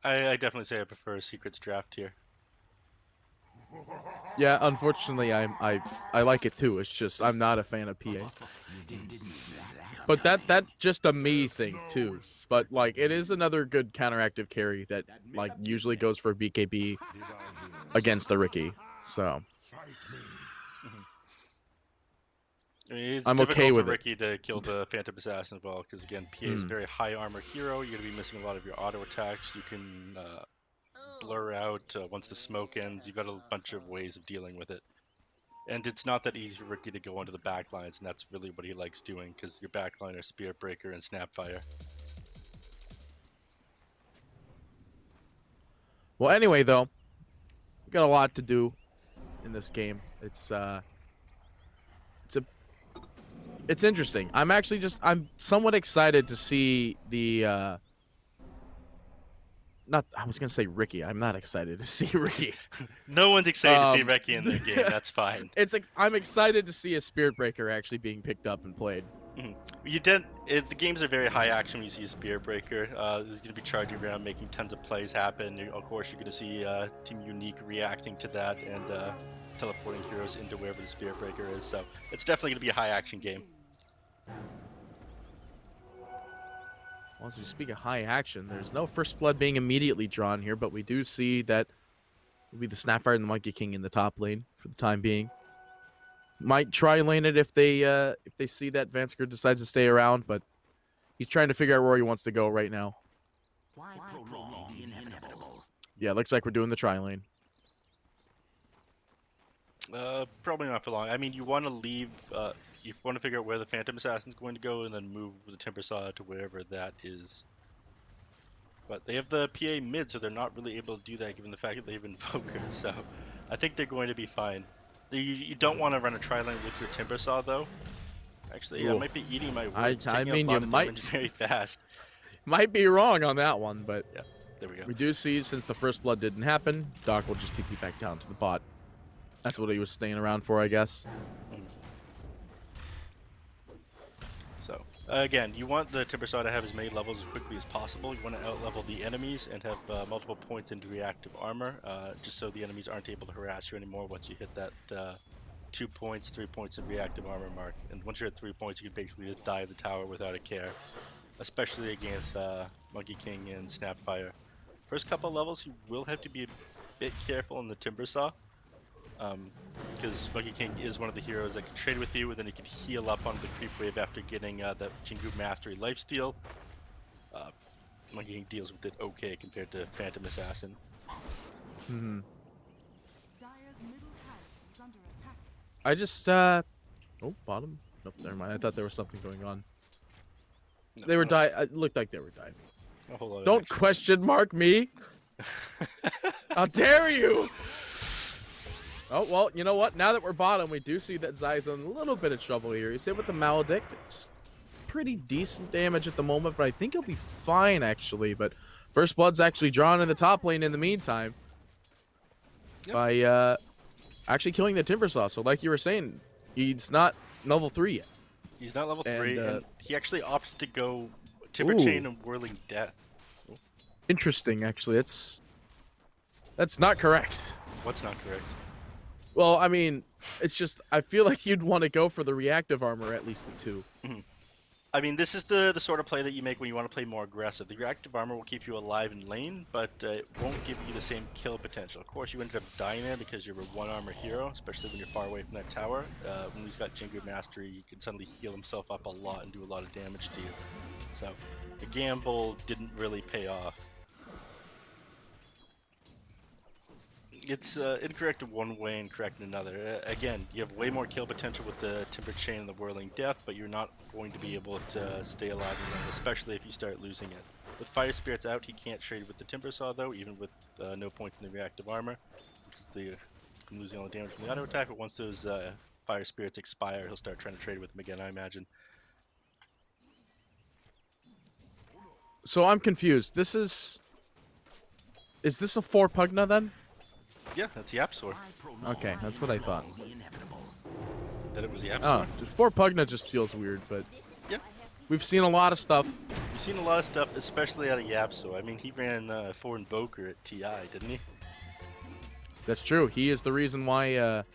I definitely say I prefer Secrets Draft here. Yeah, unfortunately, I like it too. It's just I'm not a fan of PA. But that just a me thing too. But like it is another good counteractive carry that like usually goes for BKB against the Ricky. So Mhm. I mean, it's I'm okay difficult for with it. Ricky to kill the Phantom Assassin as well, because again, PA is a Hmm. very high armor hero. You're going to be missing a lot of your auto attacks. You can blur out once the smoke ends. You've got a bunch of ways of dealing with it. And it's not that easy for Ricky to go onto the backlines, and that's really what he likes doing, because your backline are Spirit Breaker and Snapfire. Well, anyway though, we got a lot to do in this game. It's a it's interesting. I'm somewhat excited to see the not I was gonna say Ricky. I'm not excited to see Ricky. No one's excited to see Um, Ricky in their game. That's fine. I'm excited to see a Spirit Breaker actually being picked up and played. Mhm. The games are very high action when you see a Spear Breaker. He's going to be charging around, making tons of plays happen. Of course, you're going to see Team Unique reacting to that and teleporting heroes into wherever the Spear Breaker is. So it's definitely going to be a high action game. Once we speak of high action, there's no first blood being immediately drawn here, but we do see that will be the Snapfire and the Monkey King in the top lane for the time being. Might try lane it if they see that Vansker decides to stay around, but he's trying to figure out where he wants to go right now. Why prolong the inevitable? Yeah, looks like we're doing the tri lane. Probably not for long. I mean, you want to leave. You want to figure out where the Phantom Assassin's going to go, and then move the Timber Saw to wherever that is. But they have the PA mid, so they're not really able to do that given the fact that they have Invoker. So I think they're going to be fine. You don't want to run a tri-lane with your Timber Saw, though. Actually, I Ooh. might be eating my words. I Taking mean, a you lot of might damage very fast. be wrong on that one, but Yeah, there we go. we do see since the first blood didn't happen, Doc will just TP back down to the bot. That's what he was staying around for, I guess. Mm. So again, you want the Timber Saw to have as many levels as quickly as possible. You want to outlevel the enemies and have multiple points into reactive armor, just so the enemies aren't able to harass you anymore once you hit that 2 points, 3 points in reactive armor mark. And once you're at 3 points, you can basically just dive the tower without a care, especially against Monkey King and Snapfire. First couple of levels, you will have to be a bit careful in the Timber Saw, because Monkey King is one of the heroes that can trade with you, and then he can heal up on the creep wave after getting that Jingu Mastery lifesteal. Monkey King deals with it okay compared to Phantom Assassin. Hmm. Dire's middle tower is under attack. I just oh, bottom. Nope, never mind. I thought there was something going on. No, They were it looked like they were diving. a whole lot of Don't action. question mark me. How dare you? Oh, well, you know what? Now that we're bottom, we do see that Zai's in a little bit of trouble here. He's hit with the Maledict. It's pretty decent damage at the moment, but I think he'll be fine, actually. But First Blood's actually drawn in the top lane in the meantime. Yep. By actually killing the Timbersaw. So like you were saying, he's not level 3 yet. He's not level And, 3, and he actually opted to go Timber Ooh. Chain and Whirling Death. Interesting, actually. That's not correct. What's not correct? Well, I mean, it's just, I feel like you'd want to go for the reactive armor at least at 2. I mean, this is the sort of play that you make when you want to play more aggressive. The reactive armor will keep you alive in lane, but it won't give you the same kill potential. Of course, you ended up dying there because you're a one armor hero, especially when you're far away from that tower. When he's got Jingu Mastery, he can suddenly heal himself up a lot and do a lot of damage to you. So the gamble didn't really pay off. It's incorrect in one way and correct in another. Again, you have way more kill potential with the Timber Chain and the Whirling Death, but you're not going to be able to stay alive in lane, especially if you start losing it. With Fire Spirits out, he can't trade with the Timber Saw though, even with no point in the reactive armor, because I'm losing all the damage from the auto attack. But once those Fire Spirits expire, he'll start trying to trade with them again, I imagine. So I'm confused. Is this a 4 Pugna then? Yeah, that's the App Store. Okay, that's what I thought. That it was the App Oh, Store. 4 Pugna just feels weird, but Yeah. We've seen a lot of stuff. You've seen a lot of stuff, especially out of Yapso. I mean, he ran 4 Invoker at TI, didn't he? That's true. He is the reason why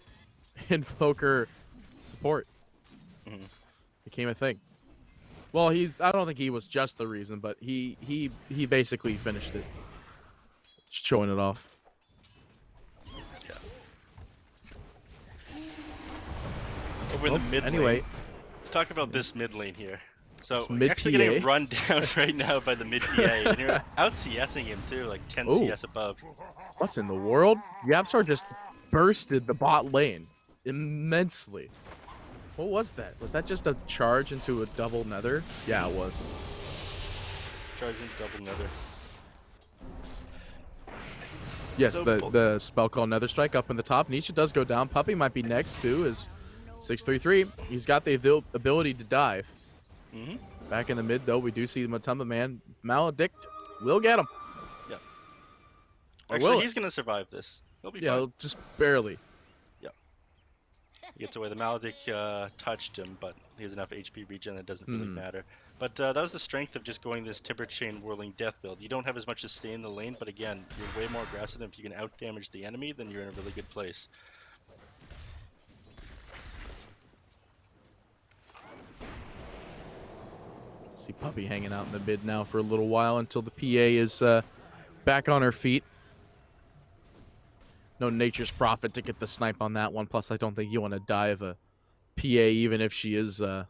Invoker support became a thing. Well, I don't think he was just the reason, but he basically finished it. Just showing it off. Over in the mid anyway, lane. Let's talk about this mid lane here. So It's you're mid actually PA. getting run down right now by the mid PA, and you're out CSing him too, like 10 Ooh. CS above. What in the world? Yapsar just bursted the bot lane immensely. What was that? Was that just a charge into a double nether? Yeah, it was. Charging double nether. Yes, So the spell called Nether Strike up in the top. Nisha does go down. Puppy might be next too. Is 633. He's got the ability to dive. Back in the mid though, we do see the Matumba man. Maledict will get him. Yeah. Or Actually, will he's gonna survive this. He'll be Yeah, fine. just barely. He gets away. The Maledict touched him, but he has enough HP regen that it doesn't really matter. But that was the strength of just going this Timber Chain Whirling Death build. You don't have as much to stay in the lane, but again, you're way more aggressive. If you can out-damage the enemy, then you're in a really good place. See Puppy hanging out in the mid now for a little while until the PA is back on her feet. No Nature's Prophet to get the snipe on that one. Plus, I don't think you want to dive a PA even if she is level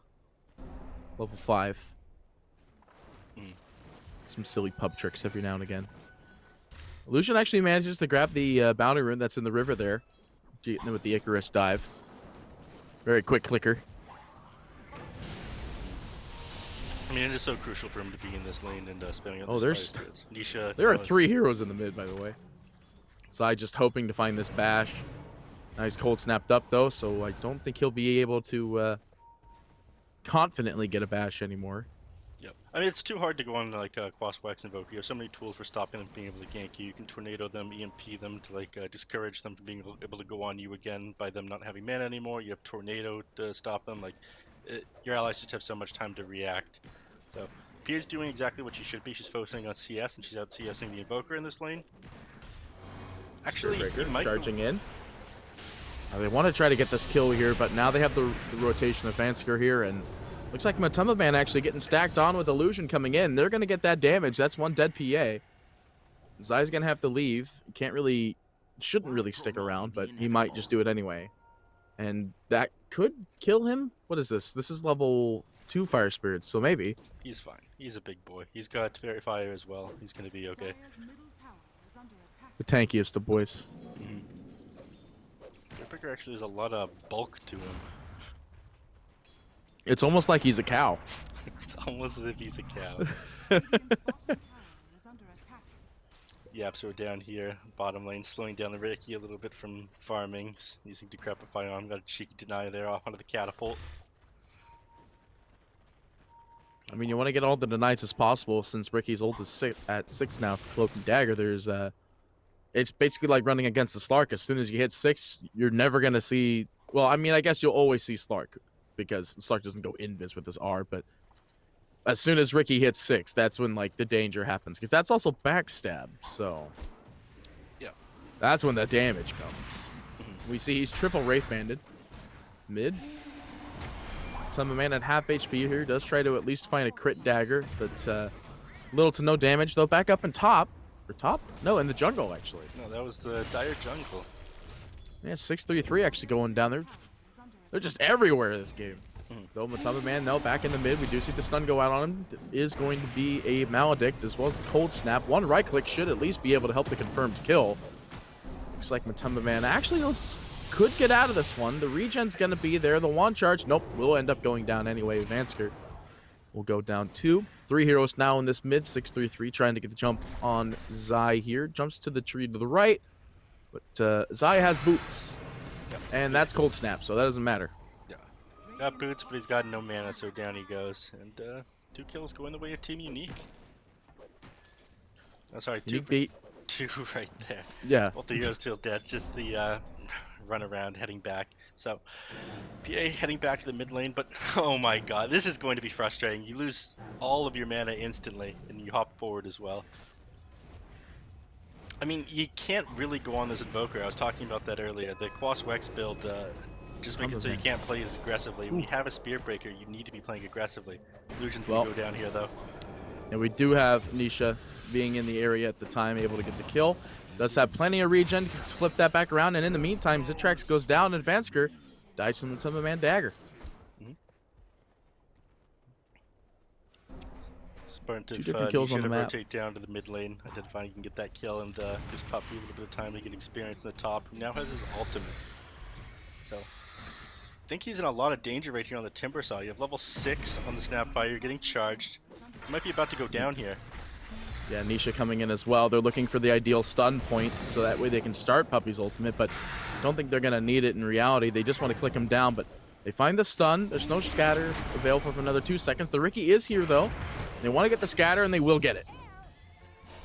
5. Some silly pub tricks every now and again. Illusion actually manages to grab the bounty rune that's in the river there. With the Icarus dive. Very quick clicker. I mean, it is so crucial for him to be in this lane and spamming up Oh, there's Nisha. There are 3 heroes in the mid, by the way. Zai just hoping to find this bash. Now he's cold snapped up, though, so I don't think he'll be able to confidently get a bash anymore. Yep. I mean, it's too hard to go on like Quas Wax Invoker. You have so many tools for stopping them being able to gank you. You can tornado them, EMP them to like discourage them from being able to go on you again by them not having mana anymore. You have tornado to stop them. Like your allies just have so much time to react. So Pia's doing exactly what she should be. She's focusing on CS and she's out CSing the Invoker in this lane. Actually, he might charging in. Now they want to try to get this kill here, but now they have the rotation of Vansker here, and looks like Matumba Man actually getting stacked on with Illusion coming in. They're going to get that damage. That's one dead PA. Zai's going to have to leave. Shouldn't really stick around, but he might just do it anyway. And that could kill him. What is this? This is level 2 Fire Spirits, so maybe. He's fine. He's a big boy. He's got Fairy Fire as well. He's going to be okay. Dire's middle tower is under attack. The tankiest of boys. Picker actually has a lot of bulk to him. It's almost like he's a cow. It's almost as if he's a cow. Radiant's bottom tower is under attack. Yaps are down here, bottom lane, slowing down the Ricky a little bit from farming, using Decrepify on. Got a cheeky deny there off onto the catapult. I mean, you want to get all the denies as possible since Ricky's ult is at 6 now for Cloak and Dagger. There's it's basically like running against the Slark. As soon as you hit 6, you're never going to see... Well, I mean, I guess you'll always see Slark because Slark doesn't go invis with his R, but as soon as Ricky hits 6, that's when, like, the danger happens. Because that's also backstab, so... Yeah. That's when the damage comes. We see he's triple Wraith Banded. Mid. Some man at half HP here does try to at least find a crit dagger, but little to no damage, though. Back up in top. Or top? No, in the jungle, actually. No, that was the Dire Jungle. Yeah, 633 actually going down there. They're just everywhere this game. Though Matumba Man, no, back in the mid. We do see the stun go out on him. It is going to be a Maledict as well as the Cold Snap. One right click should at least be able to help the confirmed kill. Looks like Matumba Man actually could get out of this one. The regen's going to be there. The wand charge, nope, will end up going down anyway. Vansker will go down 2. 3 heroes now in this mid. 633 trying to get the jump on Zai here. Jumps to the tree to the right. But Zai has boots. Yep. And that's Cold Snap, so that doesn't matter. Yeah. He's got boots, but he's got no mana, so down he goes. And 2 kills going the way of Team Unique. Oh, sorry, 2 Unique beat. 2 right there. Yeah. Both the heroes still dead. Just the run around, heading back. So, PA heading back to the mid lane, but oh my god, this is going to be frustrating. You lose all of your mana instantly, and you hop forward as well. I mean, you can't really go on this Invoker. I was talking about that earlier. The Quas Wex build just makes it so you can't play as aggressively. When you have a Spear Breaker, you need to be playing aggressively. Illusion's going to go down here, though. And we do have Nisha being in the area at the time, able to get the kill. Does have plenty of regen, can flip that back around, and in the meantime, Zitrax goes down, and Vansker dies from the Timberman dagger. Smart Two if different kills on Nisha the to map. rotate down to the mid lane, identify you can get that kill, and gives Puppy a little bit of time to get experience in the top, who now has his ultimate. So, I think he's in a lot of danger right here on the Timber Saw. You have level 6 on the Snapfire, you're getting charged. He might be about to go down here. Yeah, Nisha coming in as well. They're looking for the ideal stun point, so that way they can start Puppy's ultimate, but I don't think they're going to need it in reality. They just want to click him down, but they find the stun. There's no scatter available for another 2 seconds. The Riki is here, though. They want to get the scatter, and they will get it.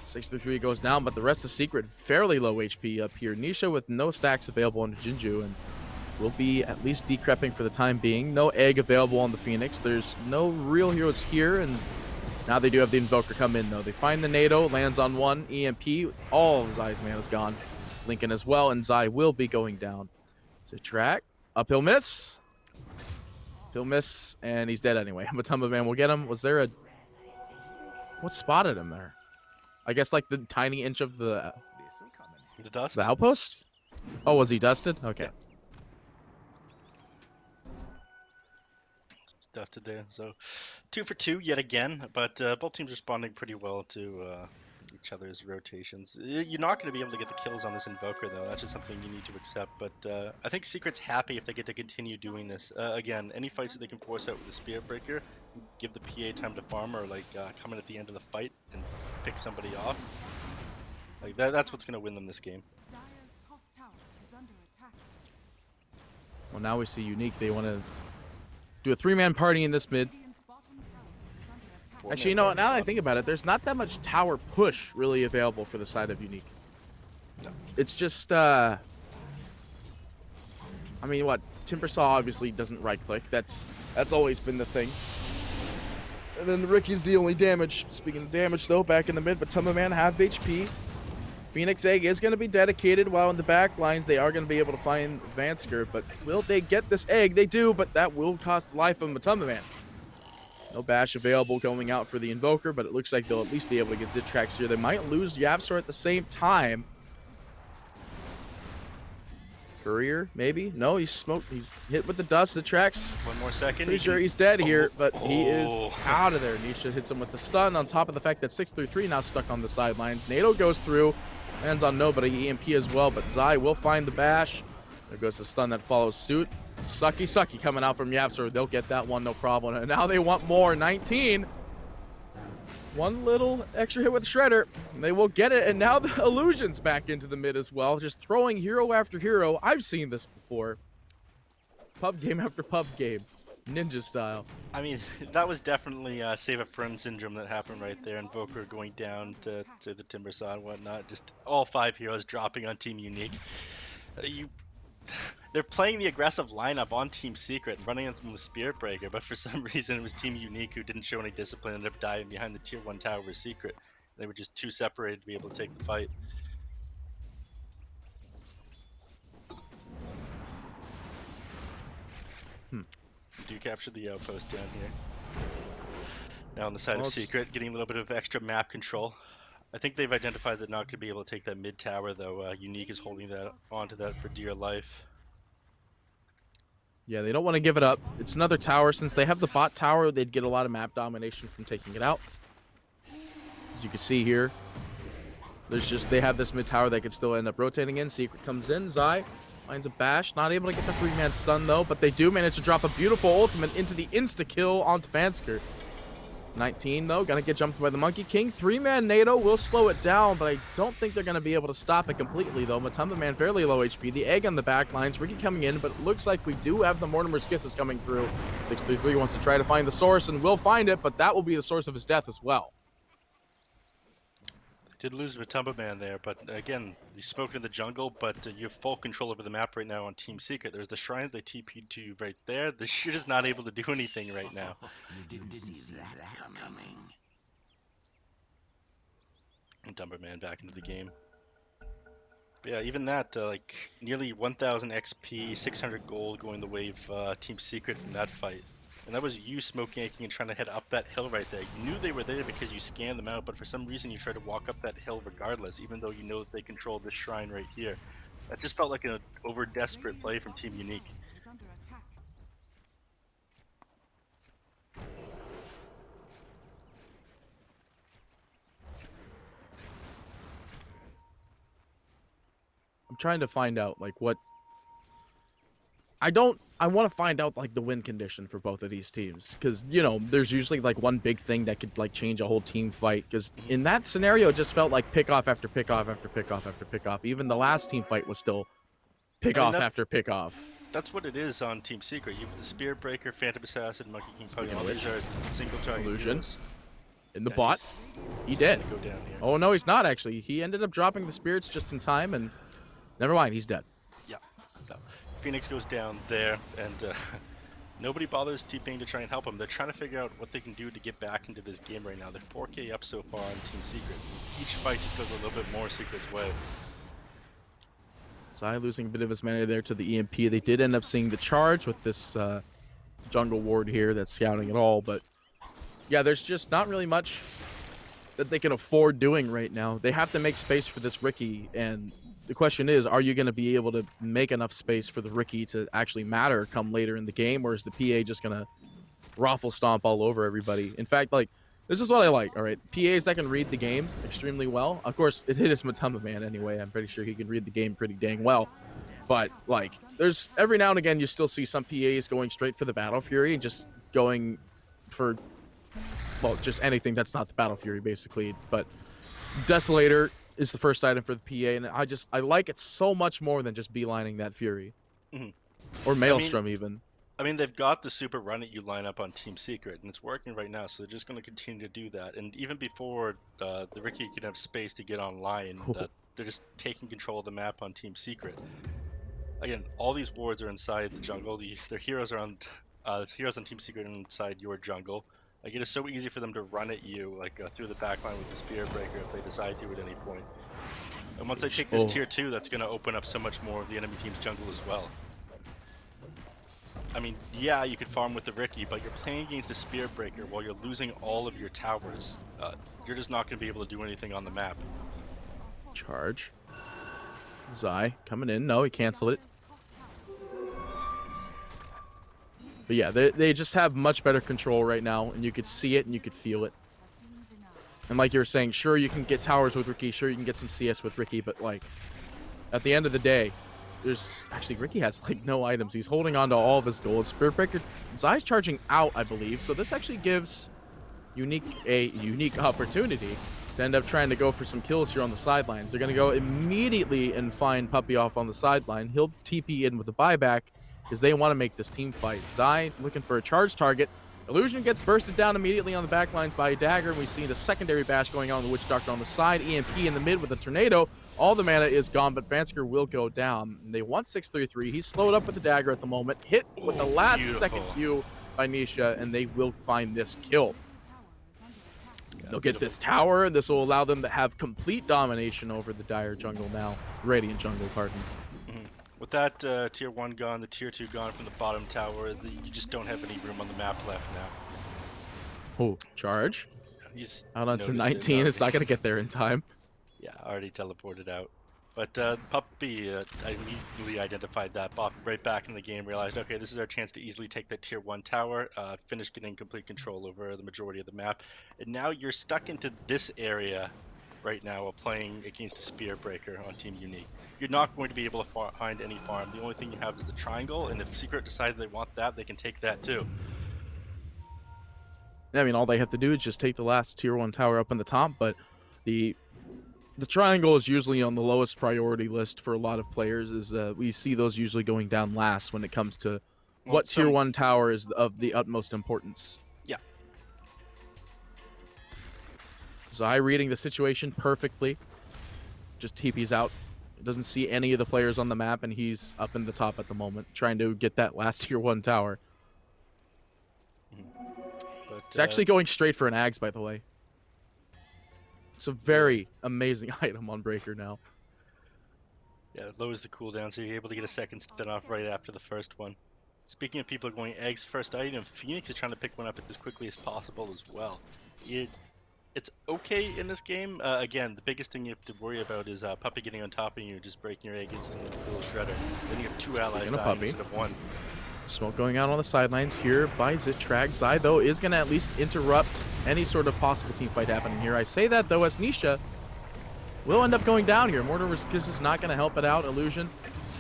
6-3 goes down, but the rest of Secret fairly low HP up here. Nisha with no stacks available on Jinju, and will be at least decrepping for the time being. No egg available on the Phoenix. There's no real heroes here, and now they do have the Invoker come in, though. They find the NATO, lands on one, EMP. All of Zai's mana is gone. Lincoln as well, and Zai will be going down. So track, uphill miss. He'll miss, and he's dead anyway. Matumba Man will get him. Was there a... What spotted him there? I guess like the tiny inch of the dust? The outpost? Oh, was he dusted? Okay. Yeah. It's dusted there. So 2 for 2 yet again, but both teams responding pretty well to each other's rotations. You're not going to be able to get the kills on this Invoker, though. That's just something you need to accept. But I think Secret's happy if they get to continue doing this. Again, any fights that they can force out with the Spear Breaker, give the PA time to farm, or like come in at the end of the fight and pick somebody off. Like that's what's going to win them this game. Dire's top tower is under attack. Well, now we see Unique. They want to do a 3-man party in this mid. Radiant's bottom tower is under attack. Actually, you know what? Now that I think about it, there's not that much tower push really available for the side of Unique. No. It's just, I mean, what? Timbersaw obviously doesn't right-click. That's always been the thing. And then Ricky's the only damage. Speaking of damage, though, back in the mid, but Tumba Man have HP. Phoenix Egg is going to be dedicated, while in the back lines they are going to be able to find Vansker. But will they get this egg? They do, but that will cost the life of Matumba Man. No bash available going out for the Invoker, but it looks like they'll at least be able to get Zitrax here. They might lose Yapsor at the same time. Courier, maybe? No, he's smoked. He's hit with the dust. Zitrax. 1 more second. Pretty sure he's dead here, but he is out of there. Nisha hits him with the stun on top of the fact that 633 now stuck on the sidelines. NATO goes through, lands on nobody, EMP as well, but Zai will find the bash. There goes the stun that follows suit. Sucky coming out from Yapsor. They'll get that one, no problem. And now they want more. 19. One little extra hit with Shredder. And they will get it. And now the Illusion's back into the mid as well. Just throwing hero after hero. I've seen this before. Pub game after pub game. Ninja style. I mean, that was definitely Save a Friend syndrome that happened right there. Invoker going down to the Timbersaw and whatnot. Just all 5 heroes dropping on Team Unique. They're playing the aggressive lineup on Team Secret and running into them with Spirit Breaker, but for some reason it was Team Unique who didn't show any discipline and ended up dying behind the Tier 1 tower with Secret. They were just too separated to be able to take the fight. Do capture the outpost down here. Now on the side of Secret, getting a little bit of extra map control. I think they've identified they're not going to be able to take that mid tower, though. Unique is holding that onto that for dear life. Yeah, they don't want to give it up. It's another tower. Since they have the bot tower, they'd get a lot of map domination from taking it out. As you can see here, they have this mid tower they could still end up rotating in. Secret comes in. Zai finds a bash. Not able to get the 3-man stun, though, but they do manage to drop a beautiful ultimate into the insta-kill onto Vansker. 19, though, gonna get jumped by the Monkey King. 3-man NATO will slow it down, but I don't think they're gonna be able to stop it completely, though. Matumba Man fairly low HP. The egg on the back lines. Ricky coming in, but it looks like we do have the Mortimer's Kisses coming through. 633 wants to try to find the source and will find it, but that will be the source of his death as well. Did lose Matumba Man there, but again, you spoke in the jungle, but you have full control over the map right now on Team Secret. There's the shrine they TP'd to right there. The shit is not able to do anything right now. You didn't see that coming. And Dumber Man back into the game. But yeah, even that, like, nearly 1,000 XP, 600 gold going the way of Team Secret from that fight. And that was you smoke yanking and trying to head up that hill right there. You knew they were there because you scanned them out, but for some reason you tried to walk up that hill regardless, even though you know that they control this shrine right here. That just felt like an over desperate play from Team Unique. Is under attack. I'm trying to find out like what I want to find out like the win condition for both of these teams, because you know there's usually like one big thing that could like change a whole team fight, because in that scenario it just felt like pick off after pick off after pick off after pick off. Even the last team fight was still pick off after pick off. That's what it is on Team Secret. You have the Spirit Breaker, Phantom Assassin, Monkey King Puggy. All Witch. these are single target Illusion. heroes. In the Yeah, bot, he he's did. gonna go down here. Oh no, he's not actually. He ended up dropping the spirits just in time, and never mind, he's dead. Yeah. So Phoenix goes down there, and nobody bothers TPing to try and help him. They're trying to figure out what they can do to get back into this game right now. They're 4K up so far on Team Secret. Each fight just goes a little bit more Secret's way. Zai losing a bit of his mana there to the EMP. They did end up seeing the charge with this jungle ward here that's scouting it all, but yeah, there's just not really much that they can afford doing right now. They have to make space for this Riki, and the question is, are you going to be able to make enough space for the Riki to actually matter come later in the game, or is the PA just going to raffle stomp all over everybody? In fact, like, this is what I like, all right? PAs that can read the game extremely well. Of course, it is Matumba Man anyway. I'm pretty sure he can read the game pretty dang well. But, like, there's every now and again you still see some PAs going straight for the Battle Fury, just going for, well, just anything that's not the Battle Fury, basically. But Desolator is the first item for the PA, and I like it so much more than just beelining that Fury. Mhm. Or Maelstrom, even. I mean, they've got the super run that you line up on Team Secret, and it's working right now, so they're just going to continue to do that. And even before the Riki can have space to get online, they're just taking control of the map on Team Secret. Again, all these wards are inside the jungle. Their heroes are on heroes on Team Secret are inside your jungle. Like, it is so easy for them to run at you, like through the backline with the Spirit Breaker if they decide to at any point. And once they take this tier 2, that's going to open up so much more of the enemy team's jungle as well. I mean, yeah, you could farm with the Riki, but you're playing against the Spirit Breaker while you're losing all of your towers. You're just not going to be able to do anything on the map. Charge. Zai coming in. No, he canceled it. But yeah, they just have much better control right now, and you could see it and you could feel it. And like you were saying, sure, you can get towers with Riki, sure, you can get some CS with Riki, but like, at the end of the day, there's actually, Riki has like no items. He's holding on to all of his gold. Spirit Breaker, Zai's charging out, I believe, so this actually gives Unique a unique opportunity to end up trying to go for some kills here on the sidelines. They're going to go immediately and find Puppy off on the sideline. He'll TP in with the buyback because they want to make this team fight. Zai looking for a charge target. Illusion gets bursted down immediately on the back lines by a dagger, and we see the secondary bash going on with the Witch Doctor on the side. EMP in the mid with a tornado. All the mana is gone, but Vansker will go down. They want 633. He's slowed up with the dagger at the moment. Hit with the last second Q by Nisha, and they will find this kill. They'll get this tower, and this will allow them to have complete domination over the Dire jungle now. Radiant jungle, pardon. With that tier 1 gone, the tier 2 gone from the bottom tower, you just don't have any room on the map left now. Oh, charge. He's Out onto noticed 19. It's not going to get there in time. Yeah, already teleported out. But Puppy immediately identified that, popped right back in the game, realized, okay, this is our chance to easily take that tier 1 tower, finish getting complete control over the majority of the map. And now you're stuck into this area right now while playing against a Spear Breaker on Team Unique. You're not going to be able to find any farm. The only thing you have is the triangle, and if Secret decides they want that, they can take that too. I mean, all they have to do is just take the last tier 1 tower up on the top, but the triangle is usually on the lowest priority list for a lot of players. We see those usually going down last when it comes to what tier 1 tower is of the utmost importance. Yeah. Zai reading the situation perfectly. Just TP's out. Doesn't see any of the players on the map, and he's up in the top at the moment, trying to get that last tier 1 tower. But, It's actually going straight for an Ags, by the way. It's a very amazing item on Breaker now. yeah, it lowers the cooldown, so you're able to get a second stun off right after the first one. Speaking of people going eggs first item, Phoenix is trying to pick one up as quickly as possible as well. It's okay in this game. Again, the biggest thing you have to worry about is Puppy getting on top of you, just breaking your egg instantly with a little shredder. Then you have 2 allies Speaking of dying Puppy. instead of 1. Smoke going out on the sidelines here by Zitrag. Zai, though, is going to at least interrupt any sort of possible team fight happening here. I say that, though, as Nisha will end up going down here. Mortimer is not going to help it out. Illusion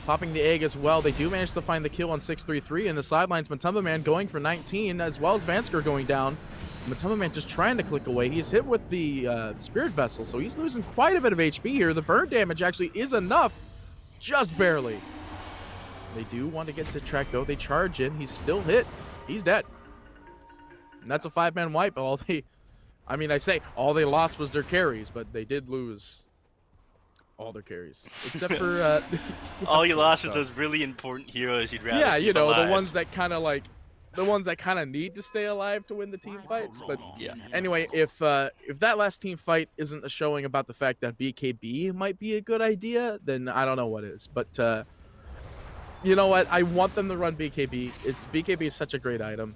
popping the egg as well. They do manage to find the kill on 633 in the sidelines. Matumba Man going for 19, as well as Vansker going down. Matumba Man just trying to click away. He's hit with the Spirit Vessel, so he's losing quite a bit of HP here. The burn damage actually is enough, just barely. They do want to get Zitrag, though. They charge in. He's still hit. He's dead. And that's a 5-man wipe. All they lost was their carries, but they did lose all their carries. Except for... all you lost was those really important heroes you'd rather keep alive. the ones that kind of need to stay alive to win the team fights. But Yeah. anyway, if that last team fight isn't a showing about the fact that BKB might be a good idea, then I don't know what is. But you know what? I want them to run BKB. BKB is such a great item.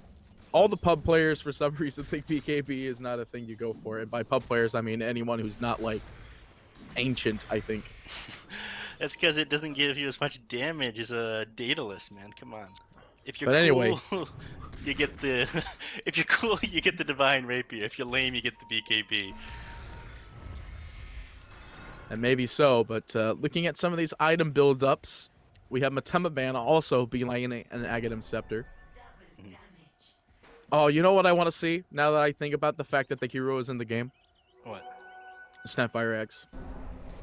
All the pub players, for some reason, think BKB is not a thing you go for. And by pub players, I mean anyone who's not, like, ancient, I think. That's because it doesn't give you as much damage as a Daedalus, man. Come on. If you're But anyway. cool, you get the... if you're cool, you get the Divine Rapier. If you're lame, you get the BKB. And maybe so, but looking at some of these item build-ups, we have Matumba Man also beelining an Aghanim Scepter. Oh, you know what I want to see now that I think about the fact that the hero is in the game? What? Snapfire X.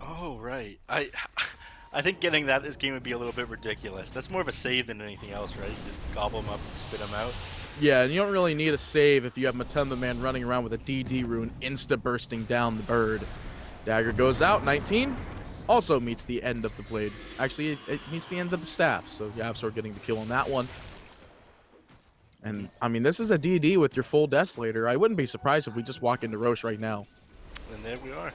Oh, right. I think getting that this game would be a little bit ridiculous. That's more of a save than anything else, right? You just gobble them up and spit them out. Yeah, and you don't really need a save if you have Matumba Man running around with a DD rune insta-bursting down the bird. Dagger goes out, 19. Also meets the end of the blade. Actually, it meets the end of the staff, so Yabsor getting the kill on that one. And, I mean, this is a DD with your full Desolator. I wouldn't be surprised if we just walk into Roche right now. And there we are.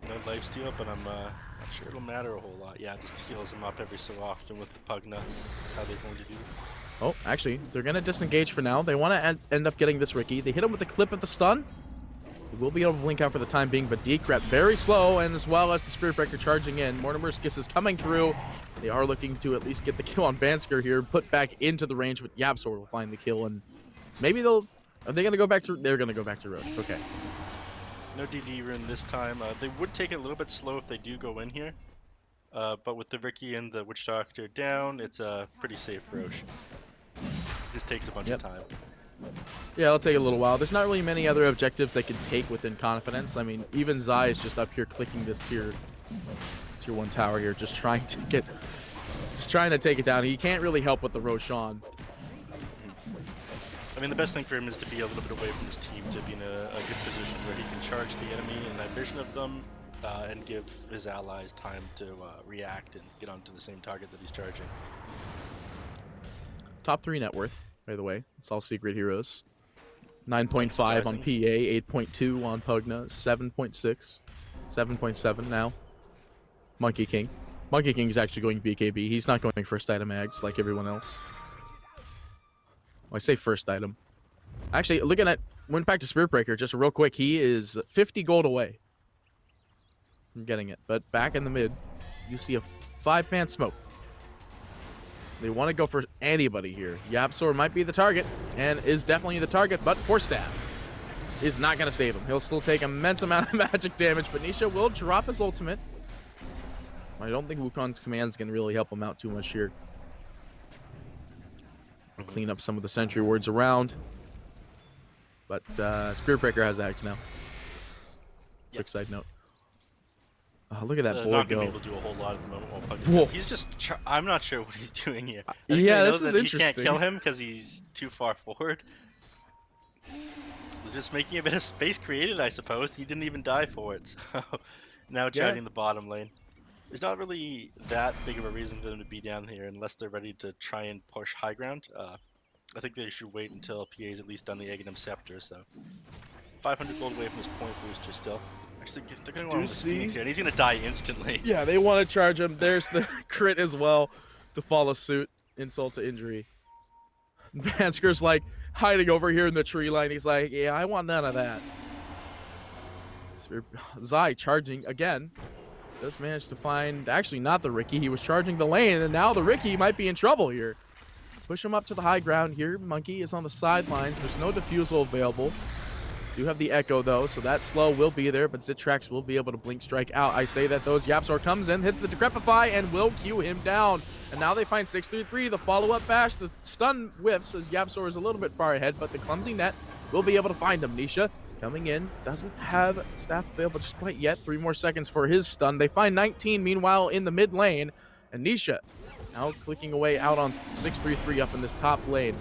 No lifesteal, but I'm not sure it'll matter a whole lot. Yeah, it just heals him up every so often with the Pugna. That's how they're going to do it. Oh, actually, they're going to disengage for now. They want to end up getting this Ricky. They hit him with the clip of the stun. He will be able to blink out for the time being, but Decret very slow, and as well as the Spirit Breaker charging in. Mortimer's Kiss is coming through. They are looking to at least get the kill on Vansker here, put back into the range, but Yabsor will find the kill, and maybe they'll... Are they going to go back to... They're going to go back to Roche. Okay. No DD rune this time. They would take it a little bit slow if they do go in here. But with the Ricky and the Witch Doctor down, it's a pretty safe Roche. It just takes a bunch of time. Yeah, it'll take a little while. There's not really many other objectives they can take within confidence. I mean, even Zai is just up here clicking this tier 1 tower here, just trying to take it down. He can't really help with the Roshan. I mean, the best thing for him is to be a little bit away from his team, to be in a good position where he can charge the enemy in that vision of them, and give his allies time to react and get onto the same target that he's charging. Top 3 net worth, by the way. It's all secret heroes. 9.5 on PA, 8.2 on Pugna, 7.6, 7.7 now. Monkey King. Monkey King is actually going BKB. He's not going first item Ags like everyone else. Well, I say first item. Actually, looking at went back to Spirit Breaker just real quick. He is 50 gold away from getting it. But back in the mid, you see a 5-man smoke. They want to go for anybody here. Yabsor might be the target, and is definitely the target, but Force Staff is not going to save him. He'll still take immense amount of magic damage, but Nisha will drop his ultimate. I don't think Wukong's commands can really help him out too much here. Clean up some of the sentry wards around. But Spirit Breaker has Axe now. Quick side note. Look at that boy not go. Not going to be able to do a whole lot at the moment. While he's just... I'm not sure what he's doing here. Yeah, this is that interesting. He can't kill him because he's too far forward. just making a bit of space created, I suppose. He didn't even die for it. So now charging the bottom lane. There's not really that big of a reason for them to be down here unless they're ready to try and push high ground. I think they should wait until PA's at least done the Aghanim Scepter. So 500 gold away from his point booster still. Actually, they're going to go on with Phoenix here, and he's going to die instantly. Yeah, they want to charge him. There's the crit as well to follow suit. Insult to injury. Vansker's like hiding over here in the tree line. He's like, yeah, I want none of that. Zai charging again. Does manage to find, actually not the Riki. He was charging the lane, and now the Riki might be in trouble here. Push him up to the high ground here. Monkey is on the sidelines. There's no defusal available. Do have the Echo, though, so that slow will be there, but Zitrax will be able to blink strike out. I say that those Yapzor comes in, hits the Decrepify, and will Q him down. And now they find 633, the follow-up bash. The stun whiffs as Yapzor is a little bit far ahead, but the clumsy net will be able to find him. Nisha coming in, doesn't have staff available just quite yet. 3 more seconds for his stun. They find 19, meanwhile, in the mid lane. And Nisha now clicking away out on 633 up in this top lane.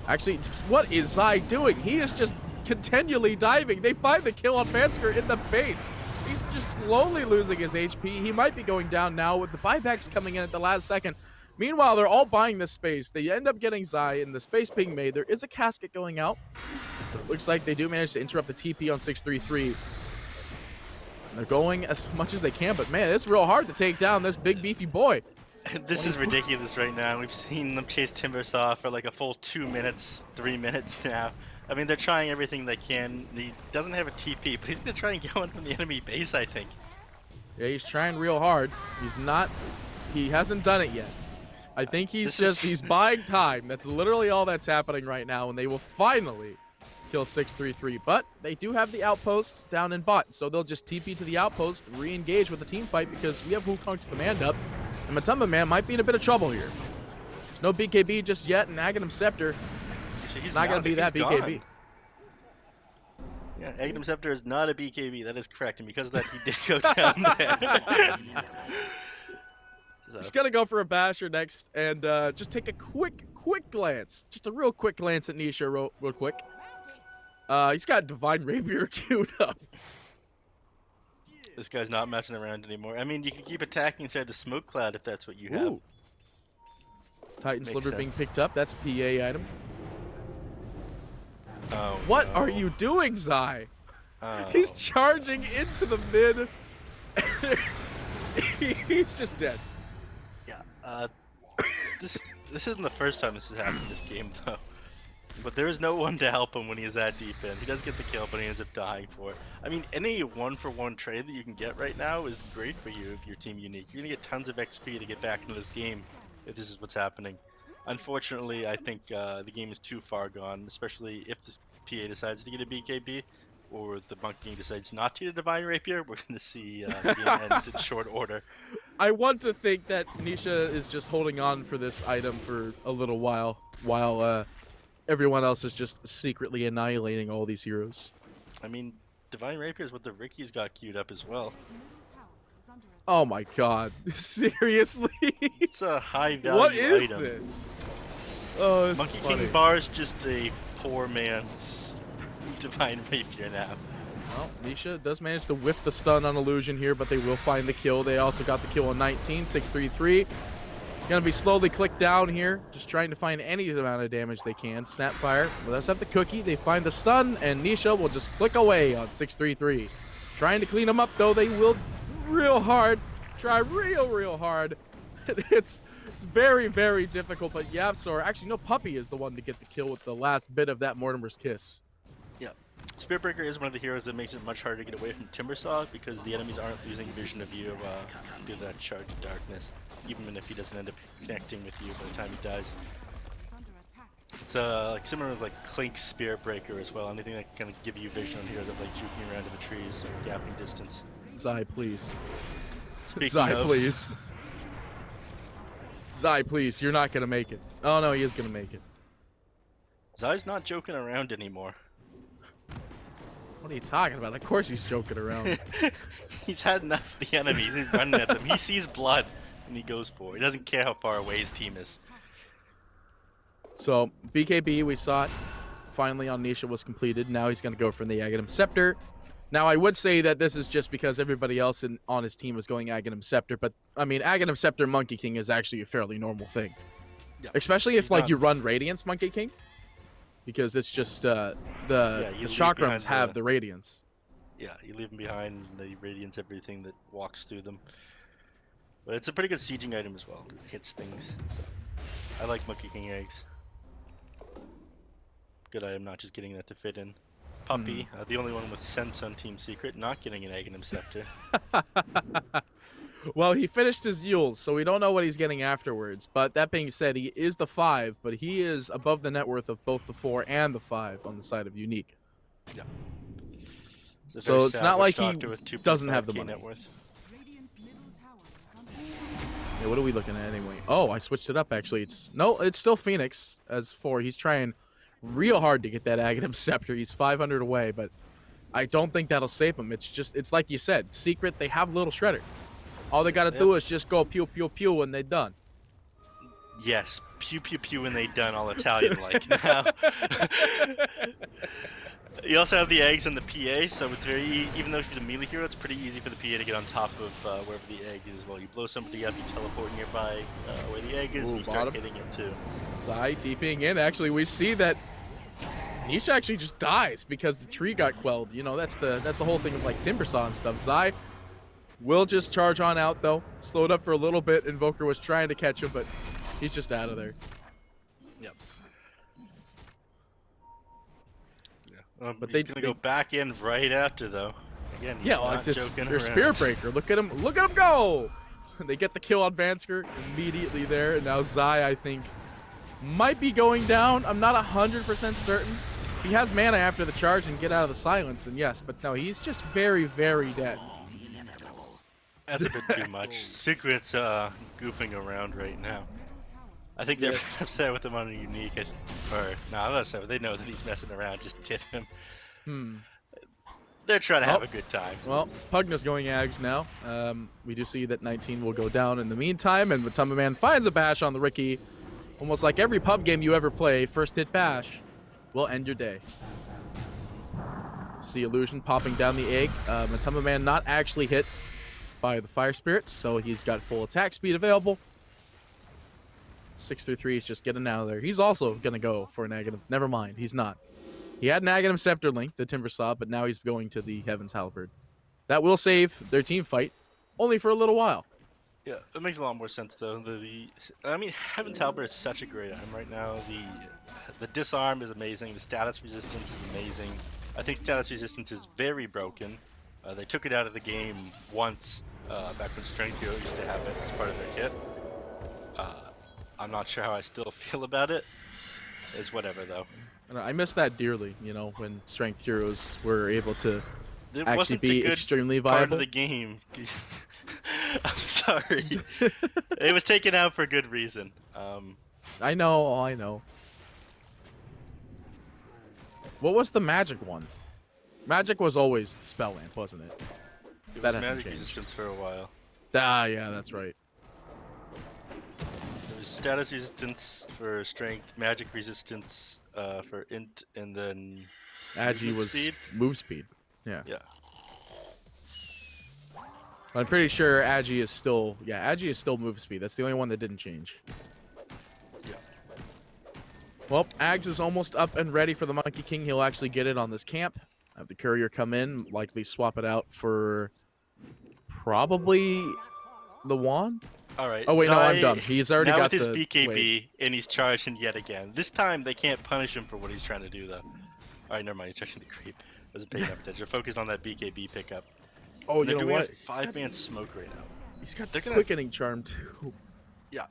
Actually, what is Zai doing? He is just continually diving. They find the kill on Vansker in the base. He's just slowly losing his HP. He might be going down now with the buybacks coming in at the last second. Meanwhile, they're all buying this space. They end up getting Zai in the space being made. There is a casket going out. It looks like they do manage to interrupt the TP on 633. And they're going as much as they can, but man, it's real hard to take down this big beefy boy. This is ridiculous right now. We've seen them chase Timbersaw for like a full 2 minutes, 3 minutes now. I mean, they're trying everything they can. He doesn't have a TP, but he's going to try and go in from the enemy base, I think. Yeah, he's trying real hard. He hasn't done it yet. I think he's buying time. That's literally all that's happening right now, and they will finally kill 633. But they do have the outpost down in bot, so they'll just TP to the outpost, re-engage with the team fight because we have Wukong's command up, and Matumba Man might be in a bit of trouble here. There's no BKB just yet, and Aghanim Scepter He's not going to be that BKB. Gone. Yeah, Aghanim Scepter is not a BKB. That is correct, and because of that, he did go down there. He's going to go for a basher next, and just take a quick glance. Just a real quick glance at Nisha real quick. He's got Divine Rapier queued up. This guy's not messing around anymore. I mean, you can keep attacking inside the smoke cloud if that's what you have. Titan Sliver being picked up. That's a PA item. Oh, what no. are you doing, Zai? Oh. He's charging into the mid. He's just dead. Yeah. This isn't the first time this has happened in this game, though. But there is no one to help him when he's that deep in. He does get the kill, but he ends up dying for it. I mean, any 1-for-1 trade that you can get right now is great for you if you're team unique. You're gonna get tons of XP to get back into this game if this is what's happening. Unfortunately, I think the game is too far gone, especially if the PA decides to get a BKB, or the Monkey decides not to get a Divine Rapier. We're going to see the game end in short order. I want to think that Nisha is just holding on for this item for a little while everyone else is just secretly annihilating all these heroes. I mean, Divine Rapier is what the Ricky's got queued up as well. Oh my god. Seriously? It's a high value What is item. this? Oh, this Monkey is funny. King Bar is just a poor man's Divine Rapier now. Well, Nisha does manage to whiff the stun on Illusion here, but they will find the kill. They also got the kill on 19, 633. It's going to be slowly clicked down here, just trying to find any amount of damage they can. Snapfire, well, let's have the cookie. They find the stun, and Nisha will just click away on 633. Trying to clean them up, though. They will real hard. Try real hard. It's very, very difficult, but Yapzor, actually, no, Puppy is the one to get the kill with the last bit of that Mortimer's Kiss. Yeah. Spiritbreaker is one of the heroes that makes it much harder to get away from Timbersaw because the enemies aren't losing vision of you due to that charge of darkness, even if he doesn't end up connecting with you by the time he dies. It's like similar with like Clink's Spiritbreaker as well. Anything that can kind of give you vision on heroes that like juking around in the trees or gapping distance. Zai, please. Speaking Zai, of, please. Zai, please. You're not going to make it. Oh, no, he is going to make it. Zai's not joking around anymore. What are you talking about? Of course he's joking around. He's had enough of the enemies. He's running at them. He sees blood and he goes for it. He doesn't care how far away his team is. So, BKB, we saw it. finally on Nisha was completed. Now he's going to go for the Aghanim Scepter. Now, I would say that this is just because everybody else on his team was going Aghanim Scepter, but, I mean, Aghanim Scepter Monkey King is actually a fairly normal thing. Yeah. Especially if, He's like, not- you run Radiance Monkey King, because it's just, you the leave Chakrams behind have the- the Radiance. Yeah, you leave them behind, the radiance, everything that walks through them. But it's a pretty good sieging item as well. It hits things. So I like Monkey King eggs. Good item, not just getting that to fit in. Puppy, the only one with sense on Team Secret, not getting an Aghanim Scepter. Well, he finished his Yules, so we don't know what he's getting afterwards. But that being said, he is the 5, but he is above the net worth of both the 4 and the 5 on the side of Unique. Yeah. It's a So very it's not like he savage doctor with doesn't have the 2.5K money. net worth. Radiant's middle tower is under attack. Yeah, what are we looking at anyway? Oh, I switched it up, actually. It's still Phoenix as 4. He's trying real hard to get that Aghanim Scepter. He's 500 away, but I don't think that'll save him. It's like you said, Secret, they have Little Shredder. All they got to do is just go pew, pew, pew, and they're done. Yes, pew pew pew when they done all Italian like now. You also have the eggs and the PA, so it's even though she's a melee hero, it's pretty easy for the PA to get on top of wherever the egg is as well. You blow somebody up, you teleport nearby where the egg is, Ooh, and you start bottom. hitting it too. Zai TPing in. Actually, we see that Nisha actually just dies because the tree got quelled. You know, that's the whole thing of like Timbersaw and stuff. Zai will just charge on out though. Slowed up for a little bit. Invoker was trying to catch him, but he's just out of there. Yep. Yeah. But He's they- gonna go back in right after though. Again, he's not like this. joking Their around. Spirit Breaker. Look at him! Look at him go! They get the kill on Vansker immediately there, and now Zai, I think, might be going down. I'm not 100% certain. If he has mana after the charge and get out of the silence, then yes. But no, he's just very, very dead. That's a bit too much. Secret's goofing around right now. Middle tower I think they're upset with him on a unique, or no, I'm not upset. They know that he's messing around. Just tip him. They're trying to have Oh. a good time. Well, Pugna's going Ags now. We do see that 19 will go down in the meantime, and Matamba Man finds a bash on the Ricky. Almost like every pub game you ever play, first hit bash will end your day. See Illusion popping down the egg. Matamba Man not actually hit by the Fire Spirits, so he's got full attack speed available. 633 is just getting out of there. He's also going to go for an Aghanim. Never mind, he's not. He had an Aghanim Scepter link, the Timbersaw, but now he's going to the Heaven's Halberd. That will save their team fight, only for a little while. Yeah, it makes a lot more sense though. I mean, Heaven's Halberd is such a great item right now. The disarm is amazing. The status resistance is amazing. I think status resistance is very broken. They took it out of the game once back when Strength Hero used to have it as part of their kit. I'm not sure how I still feel about it. It's whatever though. And I miss that dearly, you know, when Strength Heroes were able to It actually wasn't be the good extremely part viable. of the game. I'm sorry. It was taken out for good reason. I know. What was the magic one? Magic was always the spell lamp, wasn't it? It That was hasn't magic changed. resistance for a while. Ah, yeah, that's right. There was status resistance for strength, magic resistance for int, and then Agi movement was speed? move speed. Yeah. Yeah. But I'm pretty sure Agi is still, Agi is still move speed. That's the only one that didn't change. Yeah. Well, Ags is almost up and ready for the Monkey King. He'll actually get it on this camp. Have the courier come in, likely swap it out for probably the wand. All right. Oh wait, no, I'm Zai- dumb. He's already now got with his the BKB, wait. and he's charging yet again. This time they can't punish him for what he's trying to do though. All right, never mind. He's charging the creep. Wasn't paying enough attention. Focused on that BKB pickup. Oh, They're you know doing what? a 5-man smoke right now. He's got They're the gonna- quickening charm too. Yeah.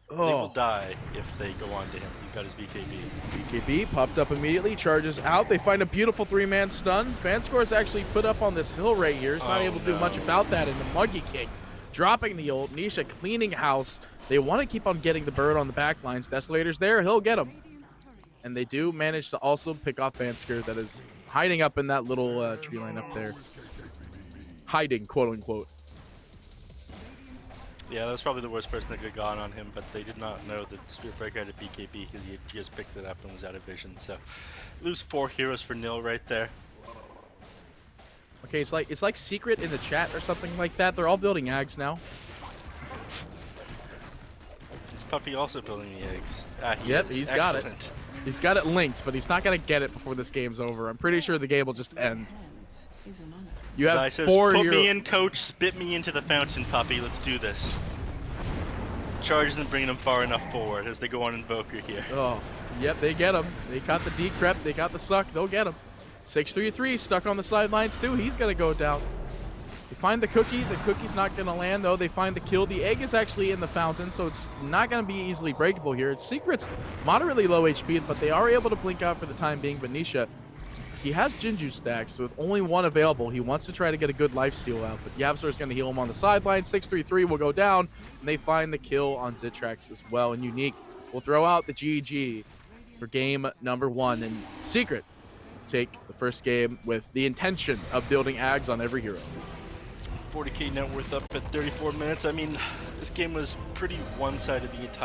Oh. They will die if they go on to him. He's got his BKB. BKB popped up immediately, charges out. They find a beautiful 3-man stun. Fanscore is actually put up on this hill right here. He's not Oh, able to do much no. about that in the Monkey King. Dropping the ult. Nisha cleaning house. They want to keep on getting the bird on the back lines. Desolator's there. He'll get him. Radiant's turret And they do manage to also pick off Vansker that is hiding up in that little tree line up there. Hiding, quote unquote. Yeah, that was probably the worst person that could have gone on him, but they did not know that the Spirit Breaker had a BKB because he had just picked it up and was out of vision. So, lose 4 heroes for nil right there. Okay, it's like secret in the chat or something like that. They're all building Ags now. Is Puppy also building the eggs? Ah, he Yep, is. he's got it. Excellent. He's got it linked, but he's not gonna get it before this game's over. I'm pretty sure the game will just end. You Zai have says, 4 put me heroes. in, coach. Spit me into the fountain, Puppy. Let's do this. Charge isn't bringing him far enough forward as they go on Invoker here. Oh, yep, they get him. They got the decrep, they got the suck, they'll get him. 633 stuck on the sidelines too. He's gonna go down. They find the cookie. The cookie's not gonna land though. They find the kill. The egg is actually in the fountain, so it's not gonna be easily breakable here. Secret's moderately low HP, but they are able to blink out for the time being. But Nisha, he has Jinju stacks, so with only 1 available, he wants to try to get a good lifesteal out. But Yabsor's gonna heal him on the sideline. 633 will go down, and they find the kill on Zitrax as well. And Unique will throw out the GG for game number 1. And Secret take the first game with the intention of building Ags on every hero. 40k net worth up at 34 minutes. I mean, this game was pretty one-sided the entire